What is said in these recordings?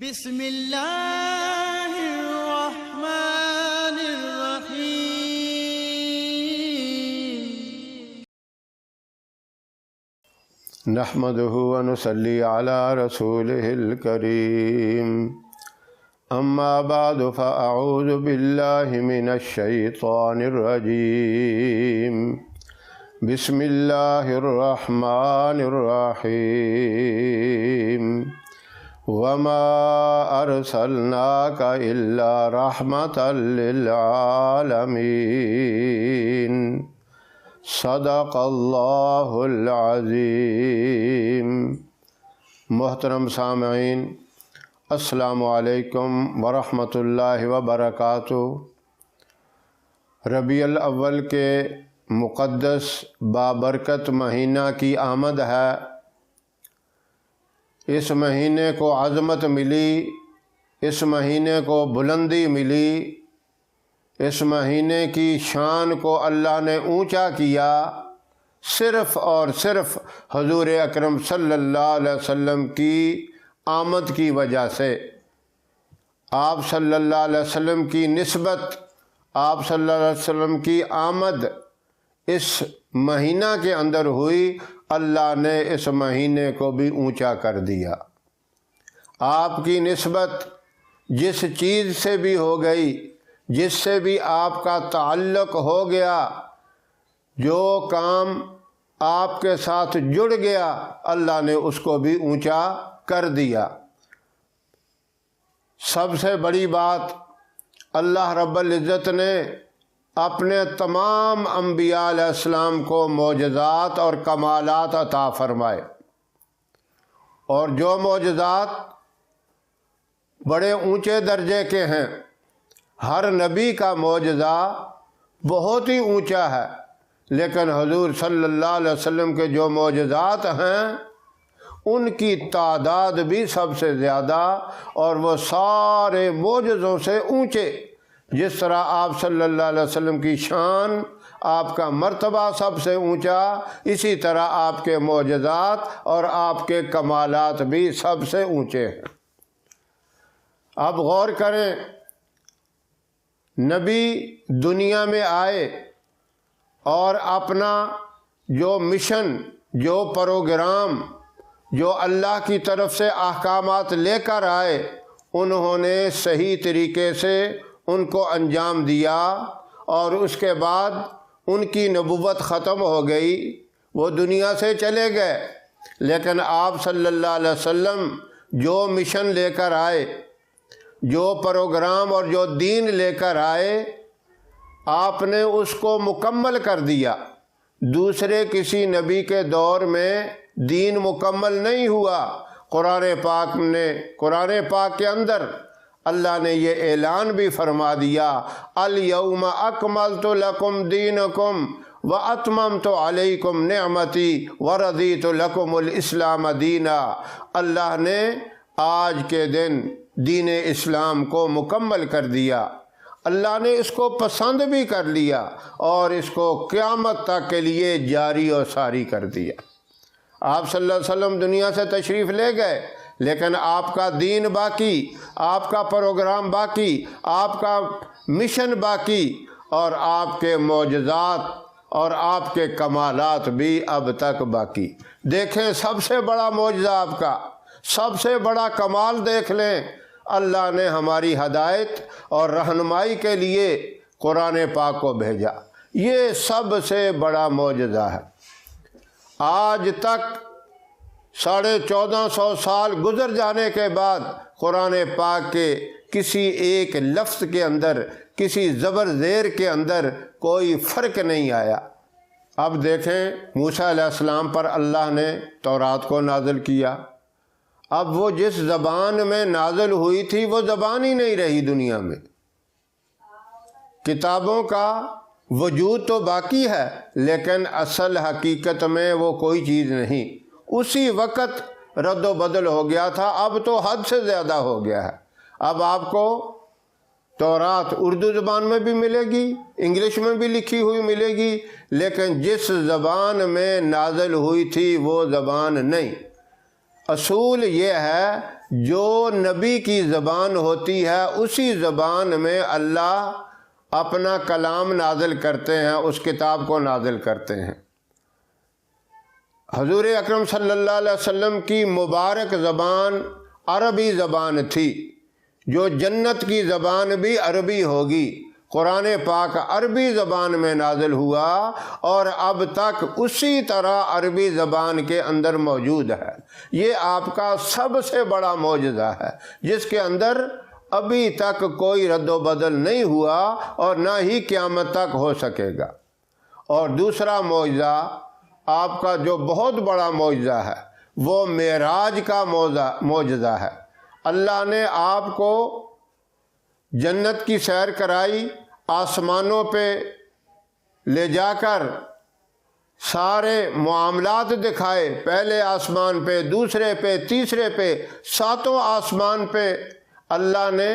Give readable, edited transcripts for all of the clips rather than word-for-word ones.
بسم اللہ الرحمن الرحیم نحمده ونصلي على رسوله الكريم اما بعد فاعوذ بالله من الشيطان الرجيم بسم الله الرحمن الرحيم وما ارسلناك الا رحمة للعالمين صدق اللہ العظیم۔ محترم سامعین، السلام علیکم ورحمۃ اللہ وبرکاتہ۔ ربیع الاول کے مقدس بابرکت مہینہ کی آمد ہے۔ اس مہینے کو عظمت ملی، اس مہینے کو بلندی ملی، اس مہینے کی شان کو اللہ نے اونچا کیا صرف اور صرف حضور اکرم صلی اللہ علیہ وسلم کی آمد کی وجہ سے۔ آپ صلی اللہ علیہ وسلم کی نسبت، آپ صلی اللہ علیہ وسلم کی آمد اس مہینہ کے اندر ہوئی، اللہ نے اس مہینے کو بھی اونچا کر دیا۔ آپ کی نسبت جس چیز سے بھی ہو گئی، جس سے بھی آپ کا تعلق ہو گیا، جو کام آپ کے ساتھ جڑ گیا، اللہ نے اس کو بھی اونچا کر دیا۔ سب سے بڑی بات، اللہ رب العزت نے اپنے تمام انبیاء علیہ السلام کو معجزات اور کمالات عطا فرمائے، اور جو معجزات بڑے اونچے درجے کے ہیں۔ ہر نبی کا معجزہ بہت ہی اونچا ہے، لیکن حضور صلی اللہ علیہ وسلم کے جو معجزات ہیں ان کی تعداد بھی سب سے زیادہ، اور وہ سارے معجزوں سے اونچے۔ جس طرح آپ صلی اللہ علیہ وسلم کی شان، آپ کا مرتبہ سب سے اونچا، اسی طرح آپ کے معجزات اور آپ کے کمالات بھی سب سے اونچے ہیں۔ اب غور کریں، نبی دنیا میں آئے اور اپنا جو مشن، جو پروگرام، جو اللہ کی طرف سے احکامات لے کر آئے، انہوں نے صحیح طریقے سے ان کو انجام دیا، اور اس کے بعد ان کی نبوت ختم ہو گئی، وہ دنیا سے چلے گئے۔ لیکن آپ صلی اللہ علیہ وسلم جو مشن لے کر آئے، جو پروگرام اور جو دین لے کر آئے، آپ نے اس کو مکمل کر دیا۔ دوسرے کسی نبی کے دور میں دین مکمل نہیں ہوا۔ قرآن پاک کے اندر اللہ نے یہ اعلان بھی فرما دیا، الیوم اکملت لکم دینکم واتممت علیکم نعمتی ورضیت لکم الاسلام دینا۔ اللہ نے آج کے دن دین اسلام کو مکمل کر دیا، اللہ نے اس کو پسند بھی کر لیا، اور اس کو قیامت تک کے لیے جاری و ساری کر دیا۔ آپ صلی اللہ علیہ وسلم دنیا سے تشریف لے گئے، لیکن آپ کا دین باقی، آپ کا پروگرام باقی، آپ کا مشن باقی، اور آپ کے معجزات اور آپ کے کمالات بھی اب تک باقی۔ دیکھیں، سب سے بڑا معجزہ آپ کا، سب سے بڑا کمال دیکھ لیں، اللہ نے ہماری ہدایت اور رہنمائی کے لیے قرآن پاک کو بھیجا۔ یہ سب سے بڑا معجزہ ہے۔ آج تک 1450 سال گزر جانے کے بعد قرآن پاک کے کسی ایک لفظ کے اندر، کسی زبر زیر کے اندر کوئی فرق نہیں آیا۔ اب دیکھیں، موسیٰ علیہ السلام پر اللہ نے تورات کو نازل کیا۔ اب وہ جس زبان میں نازل ہوئی تھی وہ زبان ہی نہیں رہی دنیا میں۔ کتابوں کا وجود تو باقی ہے، لیکن اصل حقیقت میں وہ کوئی چیز نہیں۔ اسی وقت رد و بدل ہو گیا تھا، اب تو حد سے زیادہ ہو گیا ہے۔ اب آپ کو تورات اردو زبان میں بھی ملے گی، انگلش میں بھی لکھی ہوئی ملے گی، لیکن جس زبان میں نازل ہوئی تھی وہ زبان نہیں۔ اصول یہ ہے، جو نبی کی زبان ہوتی ہے اسی زبان میں اللہ اپنا کلام نازل کرتے ہیں، اس کتاب کو نازل کرتے ہیں۔ حضور اکرم صلی اللہ علیہ وسلم کی مبارک زبان عربی زبان تھی، جو جنت کی زبان بھی عربی ہوگی۔ قرآن پاک عربی زبان میں نازل ہوا اور اب تک اسی طرح عربی زبان کے اندر موجود ہے۔ یہ آپ کا سب سے بڑا معجزہ ہے، جس کے اندر ابھی تک کوئی رد و بدل نہیں ہوا اور نہ ہی قیامت تک ہو سکے گا۔ اور دوسرا معجزہ آپ کا جو بہت بڑا معجزہ ہے وہ معراج کا معجزہ ہے۔ اللہ نے آپ کو جنت کی سیر کرائی، آسمانوں پہ لے جا کر سارے معاملات دکھائے، پہلے آسمان پہ، دوسرے پہ، تیسرے پہ، ساتوں آسمان پہ اللہ نے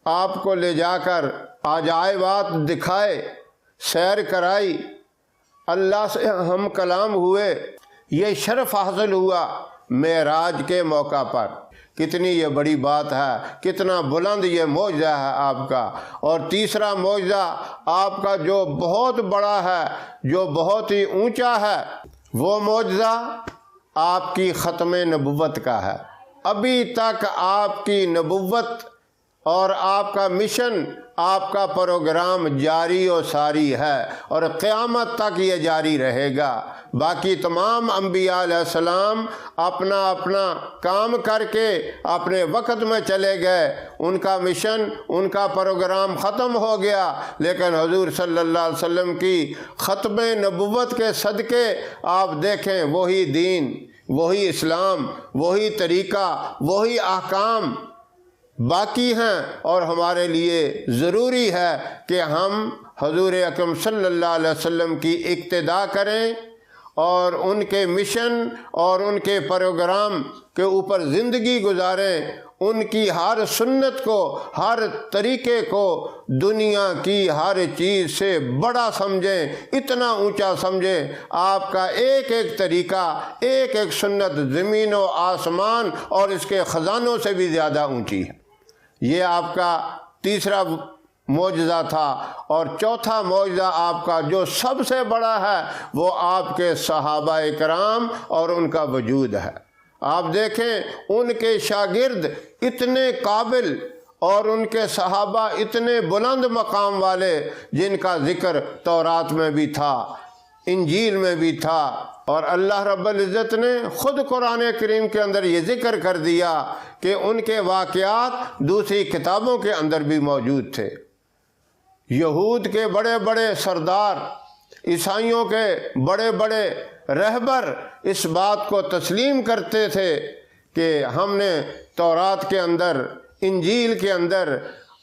آپ کو لے جا کر عجائبات دکھائے، سیر کرائی، اللہ سے ہم کلام ہوئے۔ یہ شرف حاصل ہوا معراج کے موقع پر۔ کتنی یہ بڑی بات ہے، کتنا بلند یہ معجزہ ہے آپ کا۔ اور تیسرا معجزہ آپ کا جو بہت بڑا ہے، جو بہت ہی اونچا ہے، وہ معجزہ آپ کی ختم نبوت کا ہے۔ ابھی تک آپ کی نبوت اور آپ کا مشن، آپ کا پروگرام جاری و ساری ہے اور قیامت تک یہ جاری رہے گا۔ باقی تمام انبیاء علیہ السلام اپنا اپنا کام کر کے اپنے وقت میں چلے گئے، ان کا مشن، ان کا پروگرام ختم ہو گیا، لیکن حضور صلی اللہ علیہ وسلم کی ختم نبوت کے صدقے آپ دیکھیں وہی دین، وہی اسلام، وہی طریقہ، وہی احکام باقی ہیں، اور ہمارے لیے ضروری ہے کہ ہم حضور اکرم صلی اللہ علیہ وسلم کی اقتداء کریں اور ان کے مشن اور ان کے پروگرام کے اوپر زندگی گزاریں، ان کی ہر سنت کو، ہر طریقے کو دنیا کی ہر چیز سے بڑا سمجھیں، اتنا اونچا سمجھیں۔ آپ کا ایک ایک طریقہ، ایک ایک سنت زمین و آسمان اور اس کے خزانوں سے بھی زیادہ اونچی ہے۔ یہ آپ کا تیسرا معجزہ تھا۔ اور چوتھا معجزہ آپ کا جو سب سے بڑا ہے وہ آپ کے صحابہ کرام اور ان کا وجود ہے۔ آپ دیکھیں ان کے شاگرد اتنے قابل اور ان کے صحابہ اتنے بلند مقام والے، جن کا ذکر تورات میں بھی تھا، انجیل میں بھی تھا، اور اللہ رب العزت نے خود قرآن کریم کے اندر یہ ذکر کر دیا کہ ان کے واقعات دوسری کتابوں کے اندر بھی موجود تھے۔ یہود کے بڑے بڑے سردار، عیسائیوں کے بڑے بڑے رہبر اس بات کو تسلیم کرتے تھے کہ ہم نے تورات کے اندر، انجیل کے اندر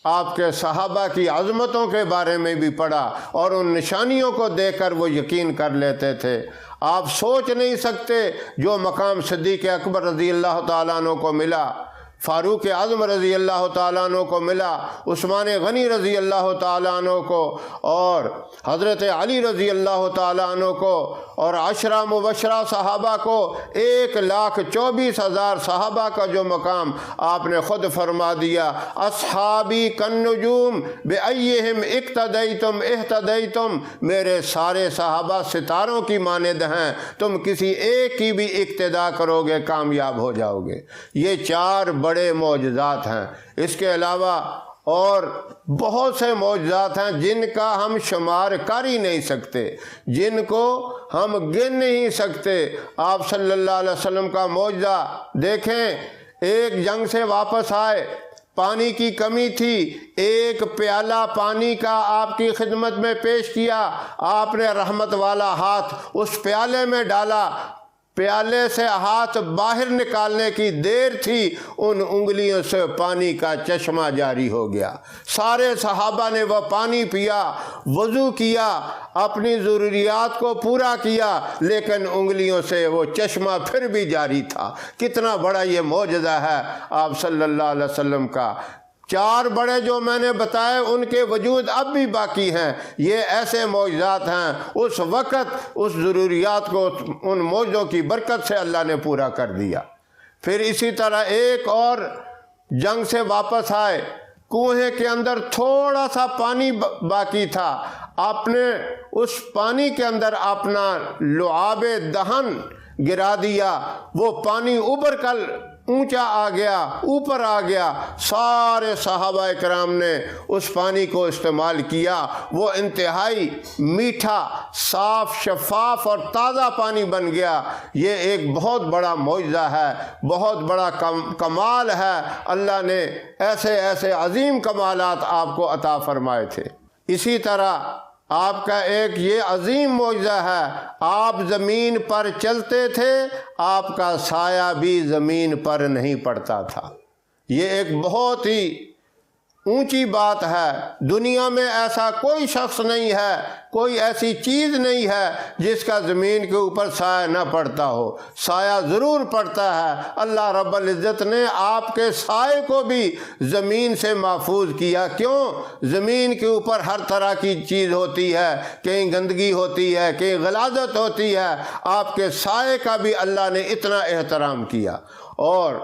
آپ کے صحابہ کی عظمتوں کے بارے میں بھی پڑھا، اور ان نشانیوں کو دیکھ کر وہ یقین کر لیتے تھے۔ آپ سوچ نہیں سکتے جو مقام صدیق اکبر رضی اللہ تعالیٰ عنہ کو ملا، فاروق اعظم رضی اللہ تعالیٰ عنہ کو ملا، عثمان غنی رضی اللہ تعالیٰ عنہ کو، اور حضرت علی رضی اللہ تعالیٰ عنہ کو، اور عشرہ مبشرہ صحابہ کو، 1,24,000 صحابہ کا جو مقام آپ نے خود فرما دیا، اصحابی کالنجوم بأیہم اقتدیتم اہتدیتم، میرے سارے صحابہ ستاروں کی مانند ہیں، تم کسی ایک کی بھی اقتداء کرو گے کامیاب ہو جاؤ گے۔ یہ 4 بڑے معجزات ہیں۔ اس کے علاوہ اور بہت سے معجزات ہیں جن کا ہم شمار کر ہی نہیں سکتے، جن کو ہم گن نہیں سکتے۔ آپ صلی اللہ علیہ وسلم کا معجزہ دیکھیں، ایک جنگ سے واپس آئے، پانی کی کمی تھی، ایک پیالہ پانی کا آپ کی خدمت میں پیش کیا، آپ نے رحمت والا ہاتھ اس پیالے میں ڈالا، پیالے سے ہاتھ باہر نکالنے کی دیر تھی، ان انگلیوں سے پانی کا چشمہ جاری ہو گیا۔ سارے صحابہ نے وہ پانی پیا، وضو کیا، اپنی ضروریات کو پورا کیا، لیکن انگلیوں سے وہ چشمہ پھر بھی جاری تھا۔ کتنا بڑا یہ معجزہ ہے آپ صلی اللہ علیہ وسلم کا۔ 4 بڑے جو میں نے بتائے ان کے وجود اب بھی باقی ہیں۔ یہ ایسے معجزات ہیں، اس وقت اس ضروریات کو ان معجزوں کی برکت سے اللہ نے پورا کر دیا۔ پھر اسی طرح ایک اور جنگ سے واپس آئے، کنویں کے اندر تھوڑا سا پانی باقی تھا، آپ نے اس پانی کے اندر اپنا لعاب دہن گرا دیا، وہ پانی ابھر کر اونچا آ گیا، اوپر آ گیا، سارے صحابہ کرام نے اس پانی کو استعمال کیا، وہ انتہائی میٹھا، صاف، شفاف اور تازہ پانی بن گیا۔ یہ ایک بہت بڑا معجزہ ہے، بہت بڑا کمال ہے، اللہ نے ایسے ایسے عظیم کمالات آپ کو عطا فرمائے تھے۔ اسی طرح آپ کا ایک یہ عظیم معجزہ ہے، آپ زمین پر چلتے تھے، آپ کا سایہ بھی زمین پر نہیں پڑتا تھا۔ یہ ایک بہت ہی اونچی بات ہے، دنیا میں ایسا کوئی شخص نہیں ہے، کوئی ایسی چیز نہیں ہے جس کا زمین کے اوپر سایہ نہ پڑتا ہو، سایہ ضرور پڑتا ہے۔ اللہ رب العزت نے آپ کے سائے کو بھی زمین سے محفوظ کیا۔ کیوں؟ زمین کے اوپر ہر طرح کی چیز ہوتی ہے، کہیں گندگی ہوتی ہے، کہیں غلاظت ہوتی ہے، آپ کے سائے کا بھی اللہ نے اتنا احترام کیا۔ اور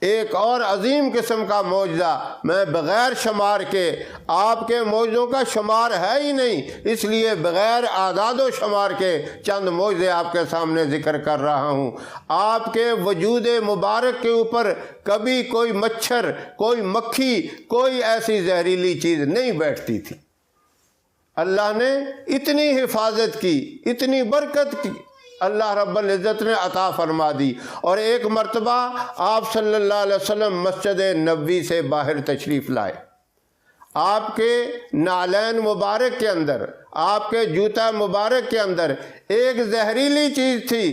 ایک اور عظیم قسم کا معجزہ، میں بغیر شمار کے، آپ کے معجزوں کا شمار ہے ہی نہیں، اس لیے بغیر اعداد و شمار کے چند معجزے آپ کے سامنے ذکر کر رہا ہوں۔ آپ کے وجود مبارک کے اوپر کبھی کوئی مچھر، کوئی مکھی، کوئی ایسی زہریلی چیز نہیں بیٹھتی تھی۔ اللہ نے اتنی حفاظت کی، اتنی برکت کی، اللہ رب العزت نے عطا فرما دی۔ اور ایک مرتبہ آپ صلی اللہ علیہ وسلم مسجد نبوی سے باہر تشریف لائے، آپ کے نعلین مبارک کے اندر، آپ کے جوتا مبارک کے اندر ایک زہریلی چیز تھی۔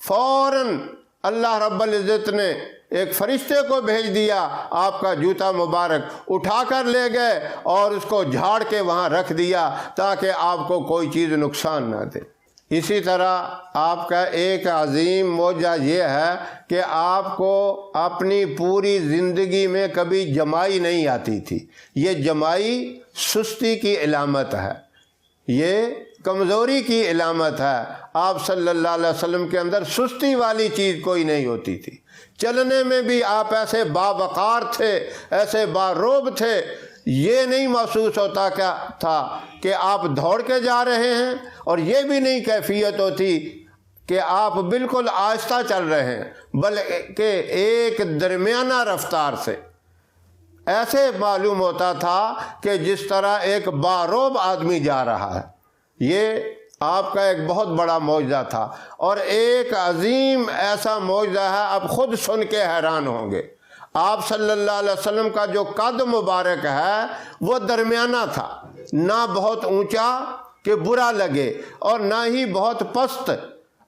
فوراً اللہ رب العزت نے ایک فرشتے کو بھیج دیا، آپ کا جوتا مبارک اٹھا کر لے گئے اور اس کو جھاڑ کے وہاں رکھ دیا تاکہ آپ کو کوئی چیز نقصان نہ دے۔ اسی طرح آپ کا ایک عظیم معجزہ یہ ہے کہ آپ کو اپنی پوری زندگی میں کبھی جمائی نہیں آتی تھی۔ یہ جمائی سستی کی علامت ہے، یہ کمزوری کی علامت ہے۔ آپ صلی اللہ علیہ وسلم کے اندر سستی والی چیز کوئی نہیں ہوتی تھی۔ چلنے میں بھی آپ ایسے باوقار تھے، ایسے باروب تھے، یہ نہیں محسوس ہوتا تھا کہ آپ دوڑ کے جا رہے ہیں، اور یہ بھی نہیں کیفیت ہوتی کہ آپ بالکل آہستہ چل رہے ہیں، بلکہ ایک درمیانہ رفتار سے ایسے معلوم ہوتا تھا کہ جس طرح ایک باروب آدمی جا رہا ہے۔ یہ آپ کا ایک بہت بڑا معجزہ تھا۔ اور ایک عظیم ایسا معجزہ ہے، آپ خود سن کے حیران ہوں گے۔ آپ صلی اللہ علیہ وسلم کا جو قد مبارک ہے وہ درمیانہ تھا، نہ بہت اونچا کہ برا لگے اور نہ ہی بہت پست۔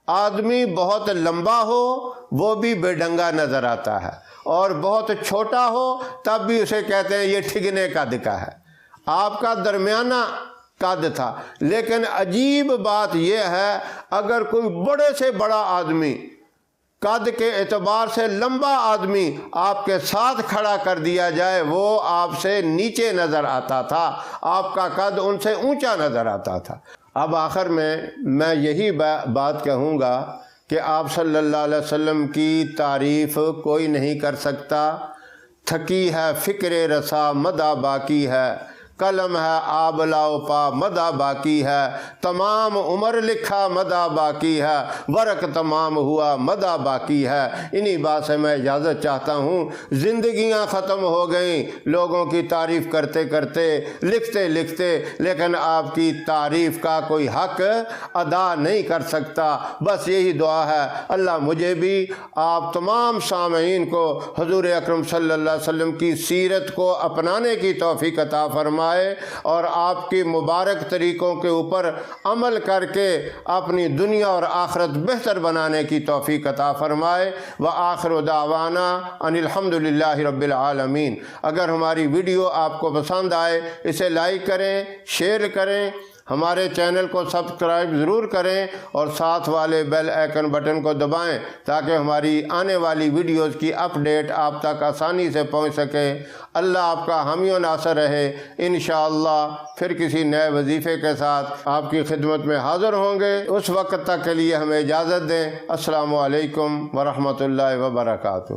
آدمی بہت لمبا ہو وہ بھی بے ڈنگا نظر آتا ہے، اور بہت چھوٹا ہو تب بھی اسے کہتے ہیں یہ ٹھگنے کا دکا ہے۔ آپ کا درمیانہ قد تھا، لیکن عجیب بات یہ ہے، اگر کوئی بڑے سے بڑا آدمی، قد کے اعتبار سے لمبا آدمی آپ کے ساتھ کھڑا کر دیا جائے، وہ آپ سے نیچے نظر آتا تھا، آپ کا قد ان سے اونچا نظر آتا تھا۔ اب آخر میں یہی بات کہوں گا کہ آپ صلی اللہ علیہ وسلم کی تعریف کوئی نہیں کر سکتا۔ تھکی ہے فکر رسا مدہ باقی ہے، قلم ہے آب لاؤ پا مدہ باقی ہے، تمام عمر لکھا مدہ باقی ہے، ورق تمام ہوا مدہ باقی ہے۔ انہی بات سے میں اجازت چاہتا ہوں۔ زندگیاں ختم ہو گئیں لوگوں کی تعریف کرتے کرتے، لکھتے لکھتے، لیکن آپ کی تعریف کا کوئی حق ادا نہیں کر سکتا۔ بس یہی دعا ہے، اللہ مجھے بھی آپ تمام سامعین کو حضور اکرم صلی اللہ علیہ وسلم کی سیرت کو اپنانے کی توفیق عطا فرمائے، اور آپ کی مبارک طریقوں کے اوپر عمل کر کے اپنی دنیا اور آخرت بہتر بنانے کی توفیق عطا فرمائے۔ وآخر دعوانا ان الحمد للہ رب العالمین۔ اگر ہماری ویڈیو آپ کو پسند آئے اسے لائک کریں، شیئر کریں، ہمارے چینل کو سبسکرائب ضرور کریں، اور ساتھ والے بیل آئیکن بٹن کو دبائیں تاکہ ہماری آنے والی ویڈیوز کی اپڈیٹ آپ تک آسانی سے پہنچ سکے۔ اللہ آپ کا حامی و ناصر رہے۔ انشاءاللہ پھر کسی نئے وظیفے کے ساتھ آپ کی خدمت میں حاضر ہوں گے۔ اس وقت تک کے لیے ہمیں اجازت دیں۔ السلام علیکم ورحمۃ اللہ وبرکاتہ۔